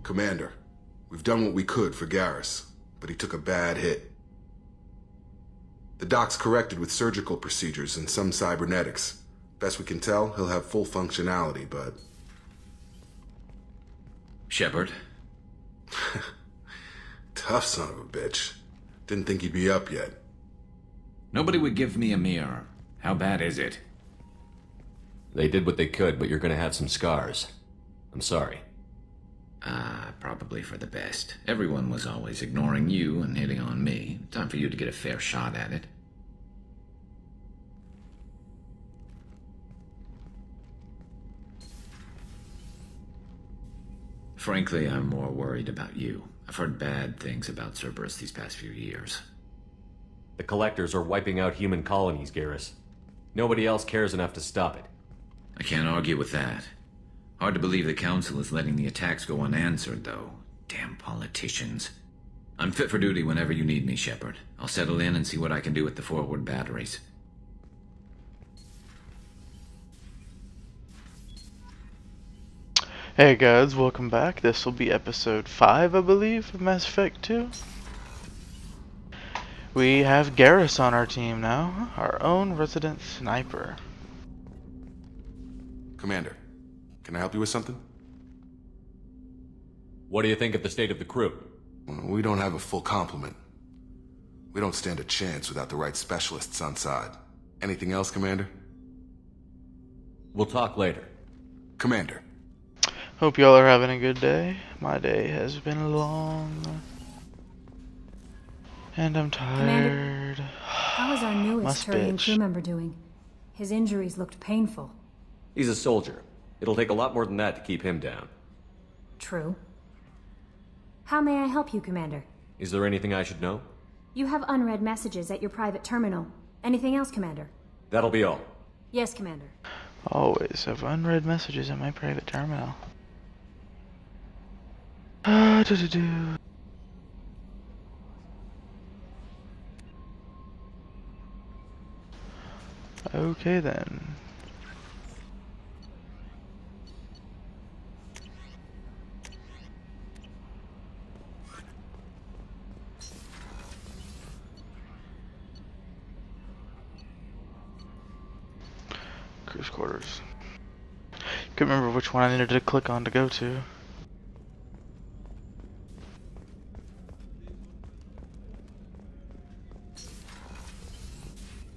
Commander, we've done what we could for Garrus, but he took a bad hit. The doc's corrected with surgical procedures and some cybernetics. Best we can tell, he'll have full functionality, but... Shepard? Tough son of a bitch. Didn't think he'd be up yet. Nobody would give me a mirror. How bad is it? They did what they could, but you're gonna have some scars. I'm sorry. Probably for the best. Everyone was always ignoring you and hitting on me. Time for you to get a fair shot at it. Frankly, I'm more worried about you. I've heard bad things about Cerberus these past few years. The Collectors are wiping out human colonies, Garrus. Nobody else cares enough to stop it. I can't argue with that. Hard to believe the Council is letting the attacks go unanswered, though. Damn politicians. I'm fit for duty whenever you need me, Shepard. I'll settle in and see what I can do with the forward batteries. Hey guys, welcome back. This will be episode 5, I believe, of Mass Effect 2. We have Garrus on our team now, our own resident sniper. Commander, can I help you with something? What do you think of the state of the crew? Well, we don't have a full complement. We don't stand a chance without the right specialists on side. Anything else, Commander? We'll talk later. Commander. Hope y'all are having a good day. My day has been long. And I'm tired. Commander, how is our newest Turian crew member doing? His injuries looked painful. He's a soldier. It'll take a lot more than that to keep him down. True. How may I help you, Commander? Is there anything I should know? You have unread messages at your private terminal. Anything else, Commander? That'll be all. Yes, Commander. Always have unread messages in my private terminal. Okay then. Cruise quarters. Couldn't remember which one I needed to click on to go to.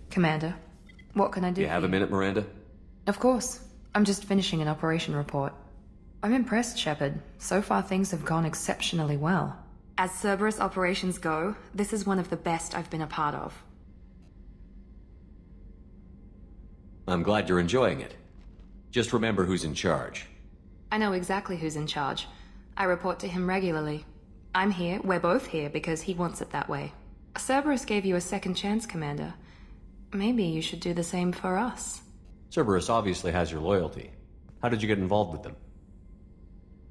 Commander, what can I do? You have a minute, Miranda? Of course. I'm just finishing an operation report. I'm impressed, Shepard. So far things have gone exceptionally well. As Cerberus operations go, this is one of the best I've been a part of. I'm glad you're enjoying it. Just remember who's in charge. I know exactly who's in charge. I report to him regularly. I'm here, we're both here, because he wants it that way. Cerberus gave you a second chance, Commander. Maybe you should do the same for us. Cerberus obviously has your loyalty. How did you get involved with them?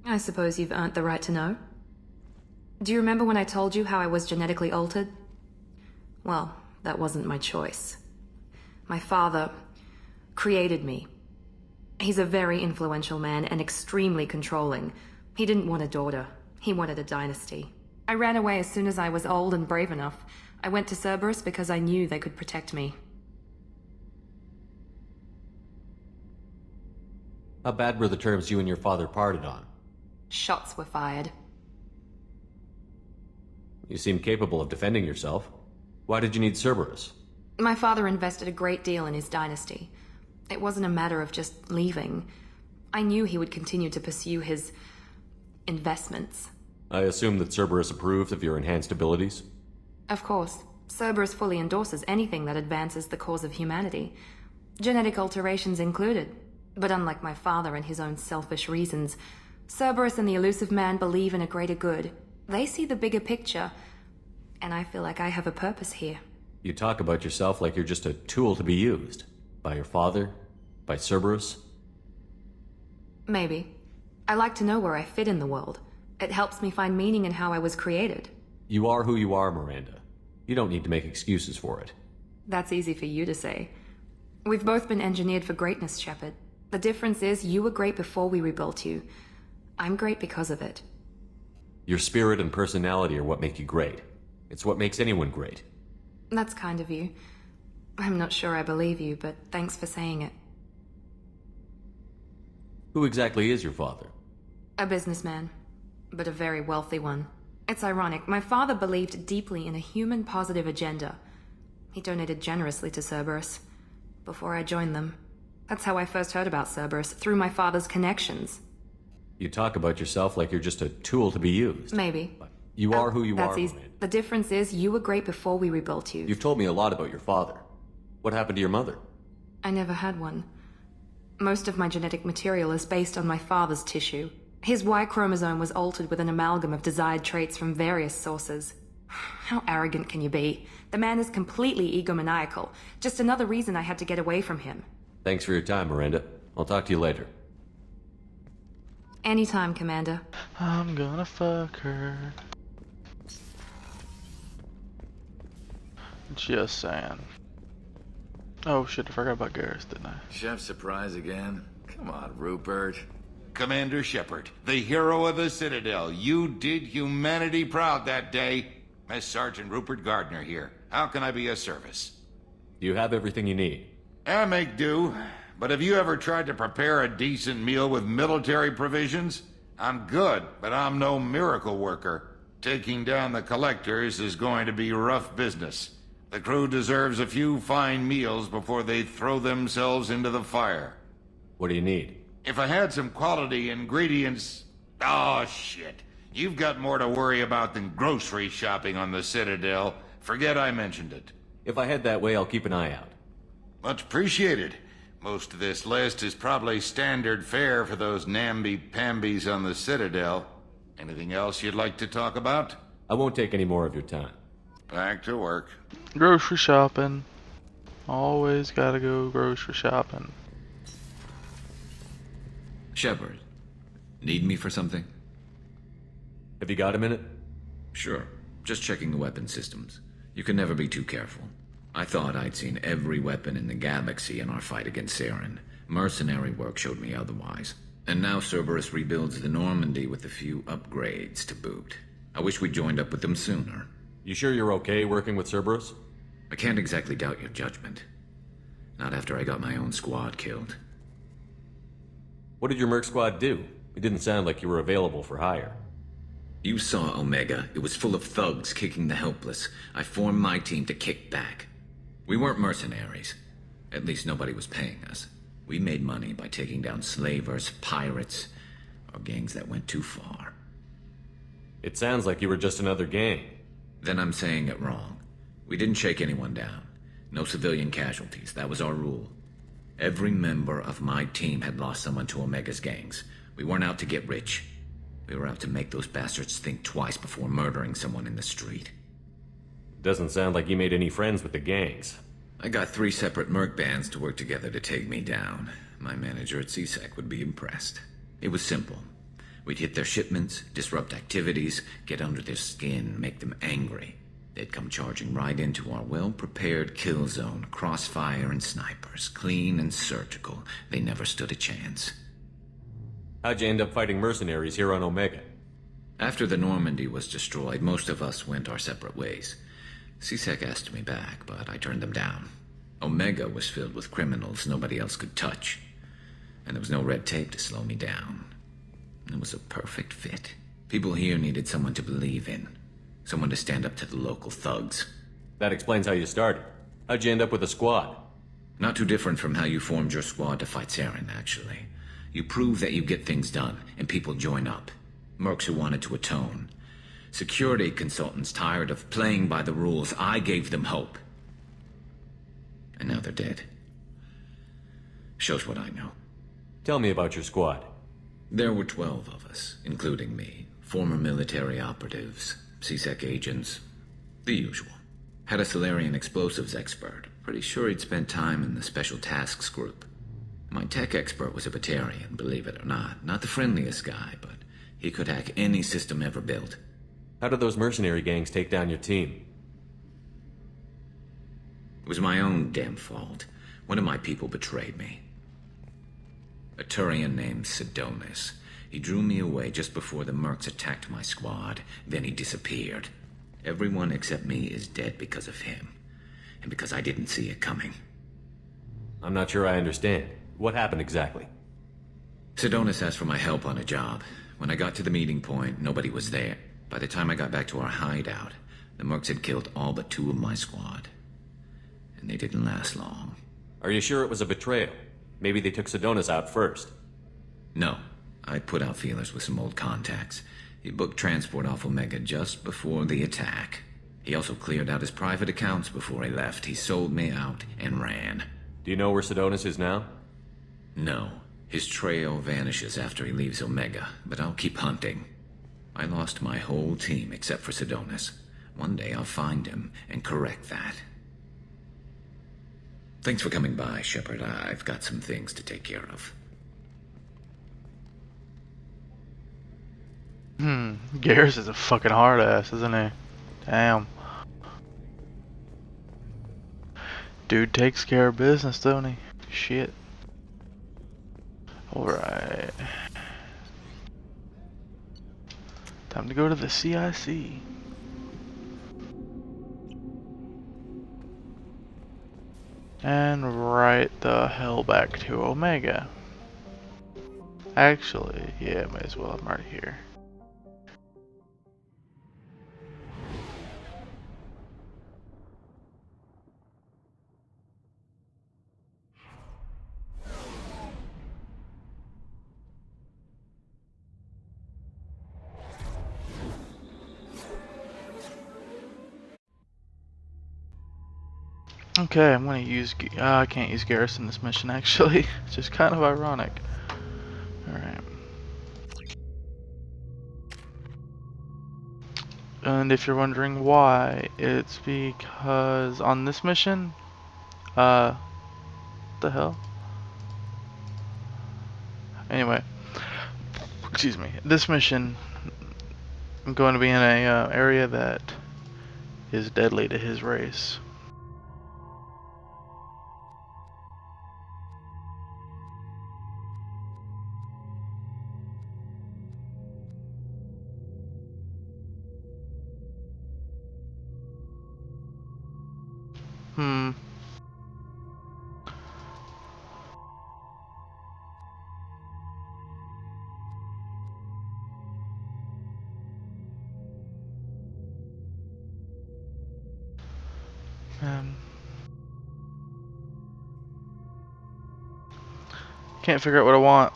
I suppose you've earned the right to know. Do you remember when I told you how I was genetically altered? Well, that wasn't my choice. My father created me. He's a very influential man and extremely controlling. He didn't want a daughter. He wanted a dynasty. I ran away as soon as I was old and brave enough. I went to Cerberus because I knew they could protect me. How bad were the terms you and your father parted on? Shots were fired. You seem capable of defending yourself. Why did you need Cerberus? My father invested a great deal in his dynasty. It wasn't a matter of just leaving. I knew he would continue to pursue his investments. I assume that Cerberus approved of your enhanced abilities? Of course. Cerberus fully endorses anything that advances the cause of humanity. Genetic alterations included. But unlike my father and his own selfish reasons, Cerberus and the Elusive Man believe in a greater good. They see the bigger picture, and I feel like I have a purpose here. You talk about yourself like you're just a tool to be used. By your father? By Cerberus? Maybe. I like to know where I fit in the world. It helps me find meaning in how I was created. You are who you are, Miranda. You don't need to make excuses for it. That's easy for you to say. We've both been engineered for greatness, Shepard. The difference is you were great before we rebuilt you. I'm great because of it. Your spirit and personality are what make you great. It's what makes anyone great. That's kind of you. I'm not sure I believe you, but thanks for saying it. Who exactly is your father? A businessman, but a very wealthy one. It's ironic, my father believed deeply in a human-positive agenda. He donated generously to Cerberus before I joined them. That's how I first heard about Cerberus, through my father's connections. You talk about yourself like you're just a tool to be used. Maybe. You are who you That's are, easy. Miranda. The difference is, you were great before we rebuilt you. You've told me a lot about your father. What happened to your mother? I never had one. Most of my genetic material is based on my father's tissue. His Y chromosome was altered with an amalgam of desired traits from various sources. How arrogant can you be? The man is completely egomaniacal. Just another reason I had to get away from him. Thanks for your time, Miranda. I'll talk to you later. Anytime, Commander. I'm gonna fuck her. Just saying. Oh shit, I forgot about Garrus, didn't I? Chef surprise again? Come on, Rupert. Commander Shepard, the hero of the Citadel. You did humanity proud that day. Mess Sergeant Rupert Gardner here. How can I be of service? Do you have everything you need? I make do. But have you ever tried to prepare a decent meal with military provisions? I'm good, but I'm no miracle worker. Taking down the collectors is going to be rough business. The crew deserves a few fine meals before they throw themselves into the fire. What do you need? If I had some quality ingredients... Oh, shit. You've got more to worry about than grocery shopping on the Citadel. Forget I mentioned it. If I head that way, I'll keep an eye out. Much appreciated. Most of this list is probably standard fare for those namby-pambies on the Citadel. Anything else you'd like to talk about? I won't take any more of your time. Back to work. Grocery shopping. Always gotta go grocery shopping. Shepard, need me for something? Have you got a minute? Sure. Just checking the weapon systems. You can never be too careful. I thought I'd seen every weapon in the galaxy in our fight against Saren. Mercenary work showed me otherwise. And now Cerberus rebuilds the Normandy with a few upgrades to boot. I wish we'd joined up with them sooner. You sure you're okay working with Cerberus? I can't exactly doubt your judgment. Not after I got my own squad killed. What did your merc squad do? It didn't sound like you were available for hire. You saw Omega. It was full of thugs kicking the helpless. I formed my team to kick back. We weren't mercenaries. At least nobody was paying us. We made money by taking down slavers, pirates, or gangs that went too far. It sounds like you were just another gang. Then I'm saying it wrong. We didn't shake anyone down. No civilian casualties. That was our rule. Every member of my team had lost someone to Omega's gangs. We weren't out to get rich. We were out to make those bastards think twice before murdering someone in the street. Doesn't sound like you made any friends with the gangs. I got 3 separate merc bands to work together to take me down. My manager at CSEC would be impressed. It was simple. We'd hit their shipments, disrupt activities, get under their skin, make them angry. They'd come charging right into our well-prepared kill zone, crossfire and snipers, clean and surgical. They never stood a chance. How'd you end up fighting mercenaries here on Omega? After the Normandy was destroyed, most of us went our separate ways. CSEC asked me back, but I turned them down. Omega was filled with criminals nobody else could touch. And there was no red tape to slow me down. It was a perfect fit. People here needed someone to believe in. Someone to stand up to the local thugs. That explains how you started. How'd you end up with a squad? Not too different from how you formed your squad to fight Saren, actually. You prove that you get things done, and people join up. Mercs who wanted to atone. Security consultants tired of playing by the rules. I gave them hope. And now they're dead. Shows what I know. Tell me about your squad. There were 12 of us, including me. Former military operatives, CSEC agents, the usual. Had a Solarian explosives expert. Pretty sure he'd spent time in the Special Tasks Group. My tech expert was a Batarian, believe it or not. Not the friendliest guy, but he could hack any system ever built. How did those mercenary gangs take down your team? It was my own damn fault. One of my people betrayed me. A Turian named Sidonis. He drew me away just before the mercs attacked my squad. Then he disappeared. Everyone except me is dead because of him. And because I didn't see it coming. I'm not sure I understand. What happened exactly? Sedonis asked for my help on a job. When I got to the meeting point, nobody was there. By the time I got back to our hideout, the mercs had killed all but 2 of my squad. And they didn't last long. Are you sure it was a betrayal? Maybe they took Sedonis out first. No. I put out feelers with some old contacts. He booked transport off Omega just before the attack. He also cleared out his private accounts before he left. He sold me out and ran. Do you know where Sedonis is now? No. His trail vanishes after he leaves Omega, but I'll keep hunting. I lost my whole team except for Sedonis. One day I'll find him and correct that. Thanks for coming by, Shepard. I've got some things to take care of. Garrus is a fucking hard ass, isn't he? Damn. Dude takes care of business, don't he? Shit. Alright. Time to go to the CIC. And right the hell back to Omega. Actually, yeah, may as well. I'm right here. Okay, I'm gonna use. I can't use Garrus in this mission actually. It's just kind of ironic. Alright. And if you're wondering why, it's because on this mission, what the hell? Anyway, excuse me. This mission, I'm going to be in a area that is deadly to his race. Can't figure out what I want.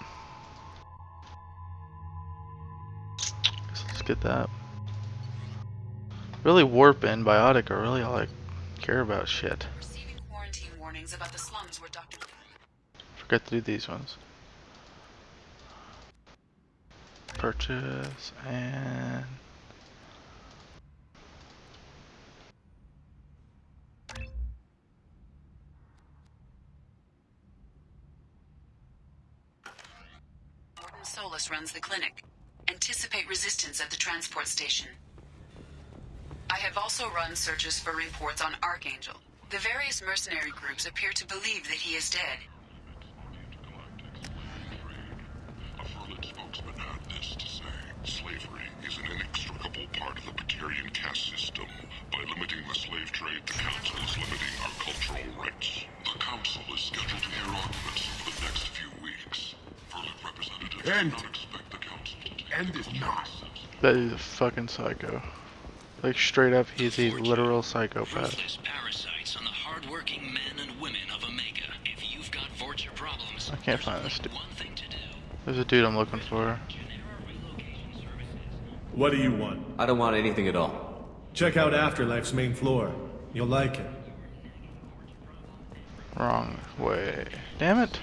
Let's get that. Really, warp and biotic are really all I care about. Shit. Receiving quarantine warnings about the slums where Dr. Forgot to do these ones. Purchase and Mordin Solus runs the clinic. Anticipate resistance at the transport station. I have also run searches for reports on Archangel. The various mercenary groups appear to believe that he is dead. A Furlit spokesman had this to say. Slavery is an inextricable part of the Batarian caste system. By limiting the slave trade, the Council is limiting our cultural rights. The Council is scheduled to hear arguments over the next few weeks. Furlit representatives do not expect the Council to take End is not. that is a fucking psycho. Like straight up, he's a literal psychopath. Ruthless parasites on the hardworking men and women of Omega. If you've got Vorcha problems, I can't find this dude. one thing to do. There's a dude I'm looking for. What do you want? I don't want anything at all. Check out Afterlife's main floor. You'll like it. Wrong way. Damn it.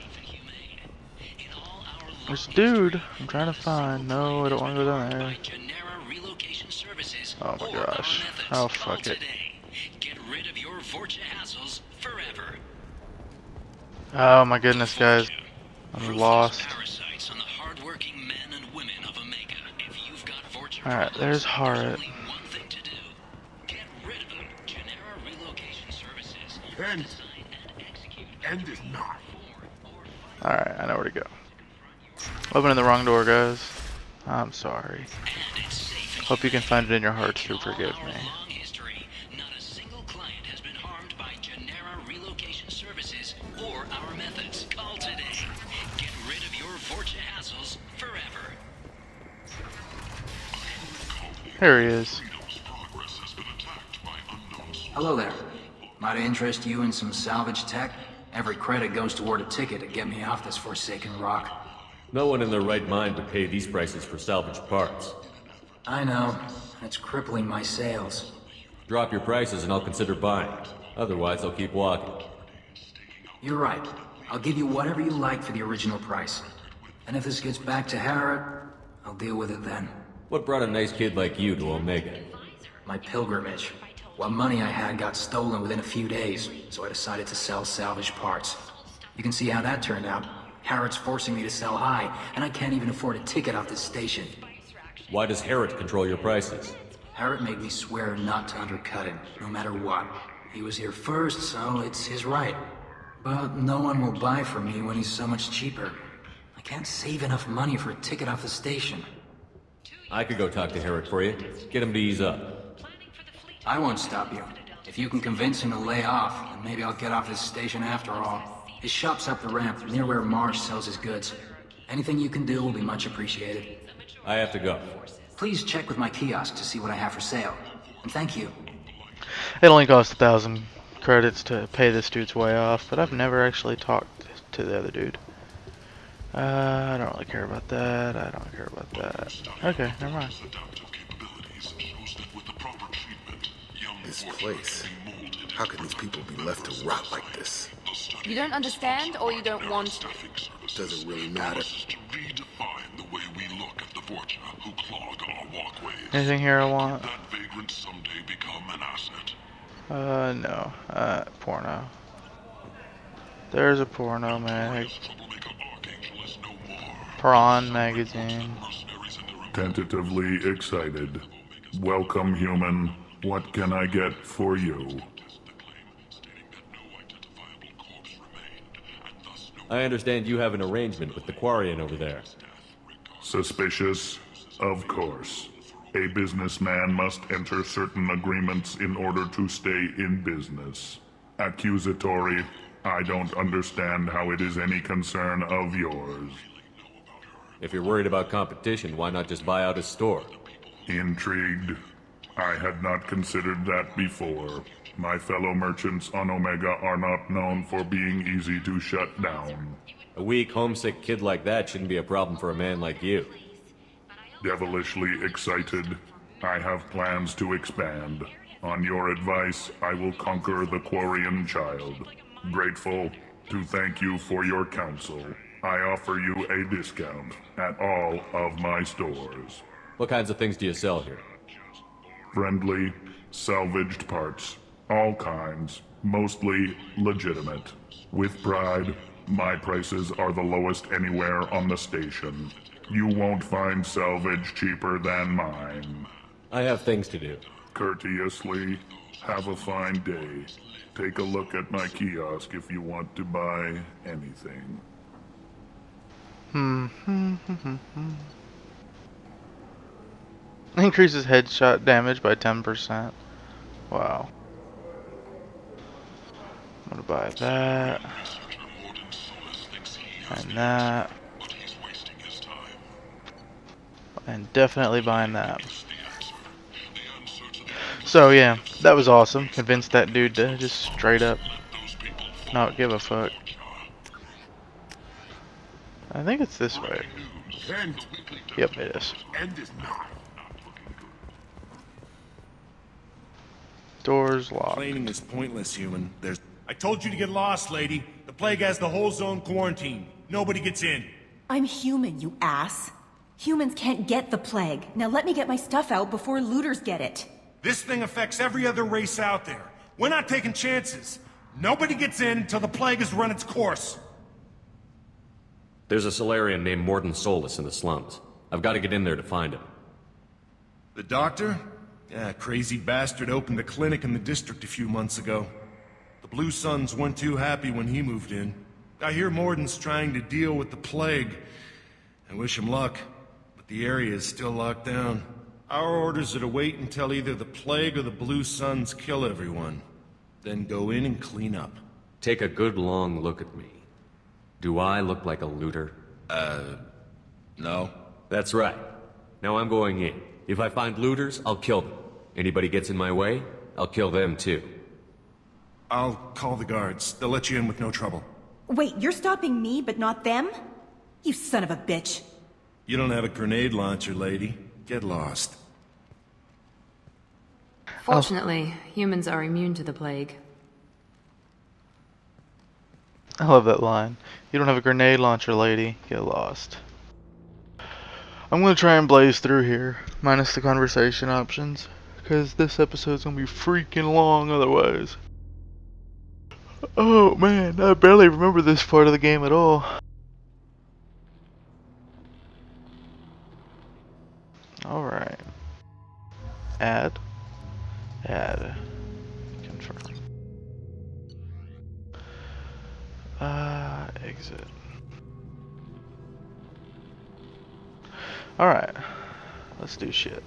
There's a dude I'm trying to find. No, I don't want to go down there. Oh my gosh. Oh, fuck it. Get rid of your Vorcha hassles forever. Oh my goodness, guys. I'm lost. Parasites on the hardworking men and women of Omega. If you've got Vorcha Alright, there's Harrod. one thing to do. Get rid of them. Genera Relocation Services. End is not. Alright, I know where to go. Opening the wrong door, guys. I'm sorry. Hope you can find it in your hearts to forgive me. Not a single client has been harmed by Genera Relocation Services or our methods. Call today. Get rid of your Vorcha hassles forever. Here he is. Hello there. Might interest you in some salvage tech? Every credit goes toward a ticket to get me off this forsaken rock. No one in their right mind to pay these prices for salvaged parts. I know. It's crippling my sales. Drop your prices and I'll consider buying. Otherwise, I'll keep walking. You're right. I'll give you whatever you like for the original price. And if this gets back to Harrod, I'll deal with it then. What brought a nice kid like you to Omega? My pilgrimage. What money I had got stolen within a few days, so I decided to sell salvaged parts. You can see how that turned out. Harrod's forcing me to sell high, and I can't even afford a ticket off this station. Why does Harrod control your prices? Harrod made me swear not to undercut him, no matter what. He was here first, so it's his right. But no one will buy from me when he's so much cheaper. I can't save enough money for a ticket off the station. I could go talk to Harrod for you. Get him to ease up. I won't stop you. If you can convince him to lay off, then maybe I'll get off this station after all. His shop's up the ramp, near where Marsh sells his goods. Anything you can do will be much appreciated. I have to go. Please check with my kiosk to see what I have for sale. And thank you. It only costs 1,000 credits to pay this dude's way off, but I've never actually talked to the other dude. I don't really care about that. I don't care about that. Okay, never mind. This place. How can these people be left to rot like this? You don't understand, or you don't want to? Doesn't really matter. Anything here I want? No. Porno. There's a porno mag. Prawn magazine. Tentatively excited. Welcome, human. What can I get for you? I understand you have an arrangement with the Quarian over there. Suspicious? Of course. A businessman must enter certain agreements in order to stay in business. Accusatory? I don't understand how it is any concern of yours. If you're worried about competition, why not just buy out his store? Intrigued? I had not considered that before. My fellow merchants on Omega are not known for being easy to shut down. A weak, homesick kid like that shouldn't be a problem for a man like you. Devilishly excited. I have plans to expand. On your advice, I will conquer the Quarian child. Grateful to thank you for your counsel. I offer you a discount at all of my stores. What kinds of things do you sell here? Friendly, salvaged parts. All kinds. Mostly legitimate. With pride, my prices are the lowest anywhere on the station. You won't find salvage cheaper than mine. I have things to do. Courteously, have a fine day. Take a look at my kiosk if you want to buy anything. Increases headshot damage by 10%. Wow. I'm gonna buy that. And that. And definitely buying that. So yeah, that was awesome. Convinced that dude to just straight up not give a fuck. I think it's this way. Yep, it is. Doors locked. Complaining is pointless, human. I told you to get lost, lady. The plague has the whole zone quarantined. Nobody gets in. I'm human, you ass. Humans can't get the plague. Now let me get my stuff out before looters get it. This thing affects every other race out there. We're not taking chances. Nobody gets in until the plague has run its course. There's a Solarian named Mordin Solus in the slums. I've got to get in there to find him. The doctor? Yeah, crazy bastard opened a clinic in the district a few months ago. The Blue Suns weren't too happy when he moved in. I hear Mordin's trying to deal with the plague. I wish him luck, but The area is still locked down. Our orders are to wait until either the plague or the Blue Suns kill everyone. Then go in and clean up. Take a good long look at me. Do I look like a looter? No. That's right. Now I'm going in. If I find looters, I'll kill them. Anybody gets in my way, I'll kill them too. I'll call the guards. They'll let you in with no trouble. Wait, you're stopping me, but not them? You son of a bitch. You don't have a grenade launcher, lady. Get lost. Fortunately, humans are immune to the plague. I love that line. You don't have a grenade launcher, lady. Get lost. I'm gonna try and blaze through here, minus the conversation options, because this episode's gonna be freaking long otherwise. Oh man, I barely remember this part of the game at all. Alright. Add. Confirm. Exit. Alright. Let's do shit.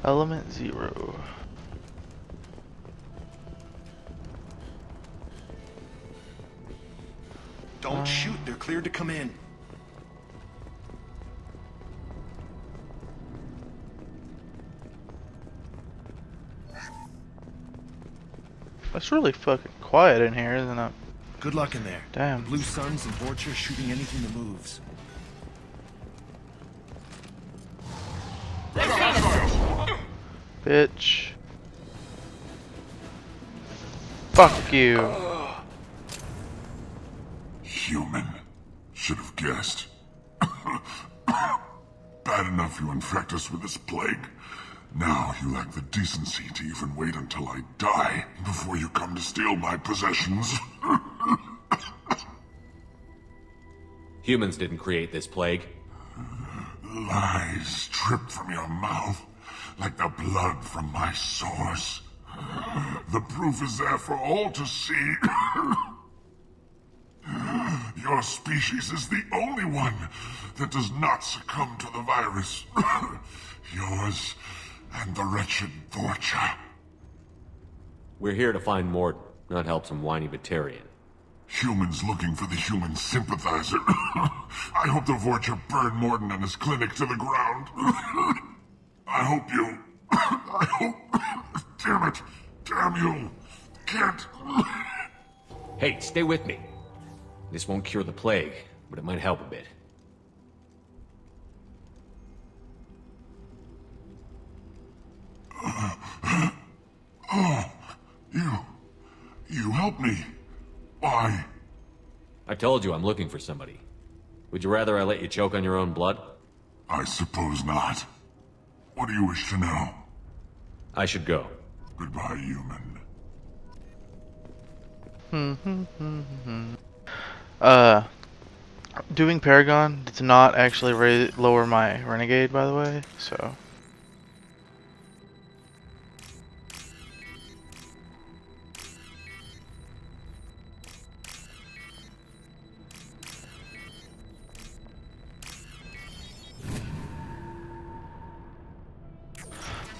Element 0. Don't shoot, they're cleared to come in. It's really fucking quiet in here, isn't it? Good luck in there. Damn. Blue Suns and Vorcha shooting anything that moves. Bitch. Fuck you. Human. Should have guessed. Bad enough you infect us with this plague. Now you lack the decency to even wait until I die before you come to steal my possessions. Humans didn't create this plague. Lies drip from your mouth like the blood from my sores. The proof is there for all to see. Your species is the only one that does not succumb to the virus. Yours and the wretched Vorcha. We're here to find Mordin, not help some whiny Batarian. Humans looking for the human sympathizer. I hope the Vorcha burn Mordin and his clinic to the ground. I hope you... I hope... Damn it. Damn you. Can't... Hey, stay with me. This won't cure the plague, but it might help a bit. Oh, you helped me. Why? I told you I'm looking for somebody. Would you rather I let you choke on your own blood? I suppose not. What do you wish to know? I should go. Goodbye, human. Doing Paragon does not actually lower my Renegade, by the way, so...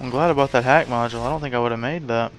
I'm glad about that hack module. I don't think I would have made that.